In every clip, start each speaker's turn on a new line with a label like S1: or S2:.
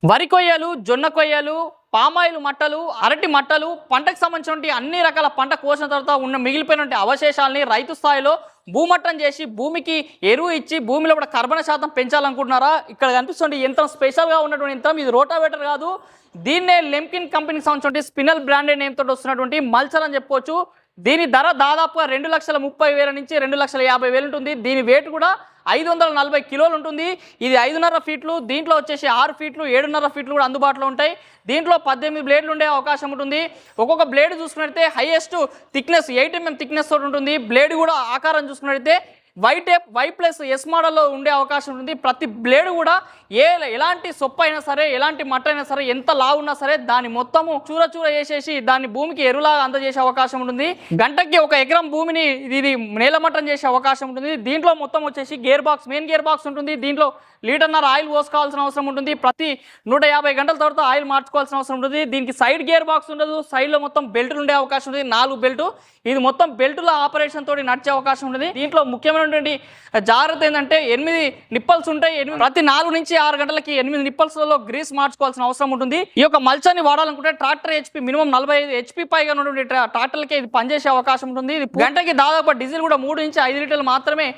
S1: వరి కొయ్యలు, జొన్న కొయ్యలు, పామాయిల్ మట్టలు, అరటి మట్టలు, పంటకు సంబంధించినటువంటి అన్ని రకాల పంట కోసిన తర్వాత ఉన్న మిగిలిపోయినటువంటి అవశేషాలని రైతు స్థాయిలో భూమట్టం చేసి భూమికి ఎరువు ఇచ్చి భూమిలో కూడా కర్బన శాతం పెంచాలనుకుంటున్నారా? ఇక్కడ కనిపిస్తుంది యంత్రం, స్పెషల్గా ఉన్నటువంటి యంత్రం. ఇది రోటావేటర్ కాదు, దీన్నే లెంకిన్ కంపెనీకి సంబంధించినటువంటి స్పినల్ బ్రాండెడ్ నేమ్ తోటి వస్తున్నటువంటి మల్చర్ అని చెప్పుకోవచ్చు. దీని ధర దాదాపుగా 2,30,000 నుంచి 2,50,000 ఉంటుంది. దీని వెయిట్ కూడా 540 కిలోలు ఉంటుంది. ఇది 5.5 ఫీట్లు, దీంట్లో వచ్చేసి 6 ఫీట్లు, 7.5 ఫీట్లు కూడా అందుబాటులో ఉంటాయి. దీంట్లో 18 బ్లేడ్లు ఉండే అవకాశం ఉంటుంది. ఒక్కొక్క బ్లేడ్ చూసుకున్నట్లయితే హైయెస్ట్ థిక్నెస్ 8 mm థిక్నెస్ తోటి ఉంటుంది. బ్లేడ్ కూడా ఆకారం చూసుకున్నట్లయితే Y+S మోడల్లో ఉండే అవకాశం ఉంటుంది. ప్రతి బ్లేడ్ కూడా ఎలాంటి సొప్పు అయినా సరే, ఎలాంటి మట్ట అయినా సరే, ఎంత లావు ఉన్నా సరే దాన్ని మొత్తము చూర చేసేసి దాన్ని భూమికి ఎరువులాగా అందజేసే అవకాశం ఉంటుంది. గంటకి 1 ఎకరం భూమిని ఇది నేలమట్టం చేసే అవకాశం ఉంటుంది. దీంట్లో మొత్తం వచ్చేసి మెయిన్ గేర్ బాక్స్ ఉంటుంది. దీంట్లో 1.5 లీటర్ ఆయిల్ పోసుకోవాల్సిన అవసరం ఉంటుంది. ప్రతి 150 గంటల తర్వాత ఆయిల్ మార్చుకోవాల్సిన అవసరం ఉంటుంది. దీనికి సైడ్ గేర్ బాక్స్ ఉండదు, సైడ్లో మొత్తం బెల్ట్లు ఉండే అవకాశం ఉంటుంది. 4 బెల్ట్, ఇది మొత్తం బెల్టుల ఆపరేషన్ తోటి నడిచే అవకాశం ఉంటుంది. దీంట్లో ముఖ్యమైనటువంటి జాగ్రత్త ఏంటంటే 8 నిప్పల్స్ ఉంటాయి. ప్రతి 4 నుంచి 6 గంటలకి 8 నిప్పల్స్లలో గ్రీస్ మార్చుకోవాల్సిన అవసరం ఉంటుంది. ఈ యొక్క మల్చర్ని వాడాలనుకుంటే ట్రాక్టర్ HP మినిమం 45 HP పైగా ఉన్నటువంటి ట్రాక్టర్లకి ఇది పనిచేసే అవకాశం ఉంటుంది. ఇది గంటకి దాదాపు డీజిల్ కూడా 3 నుంచి 5 లీటర్లు మాత్రమే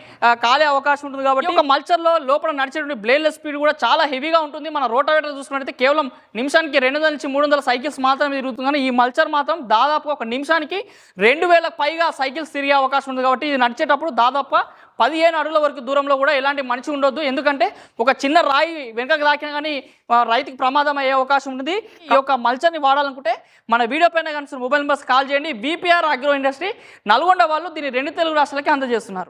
S1: కాలే అవకాశం ఉంటుంది. కాబట్టి ఒక మల్చర్లో లోపల నడిచేటువంటి బ్లేడ్లెస్ స్పీడ్ కూడా చాలా హెవీగా ఉంటుంది. మన రోటావేటర్ చూసుకున్నట్లయితే కేవలం నిమిషానికి 200 నుంచి 300 సైకిల్స్ మాత్రమే తిరుగుతుంది. కానీ ఈ మల్చర్ మాత్రం దాదాపు ఒక నిమిషానికి 2000 పైగా సైకిల్స్ తిరిగే అవకాశం ఉంది. కాబట్టి ఇది నడిచేటప్పుడు దాదాపు 15 అడుగుల వరకు దూరంలో కూడా ఎలాంటి మనిషి ఉండొద్దు. ఎందుకంటే ఒక చిన్న రాయి వెనకకు తాకినా కానీ రైతుకి ప్రమాదం అయ్యే అవకాశం ఉంటుంది. ఈ యొక్క మల్చర్ని వాడాలనుకుంటే మన వీడియో పైన కనిపిస్తున్న మొబైల్ నెంబర్స్ కాల్ చేయండి. VPR అగ్రో ఇండస్ట్రీ నల్గొండ వాళ్ళు దీన్ని 2 తెలుగు రాష్ట్రాలకి అందజేస్తున్నారు.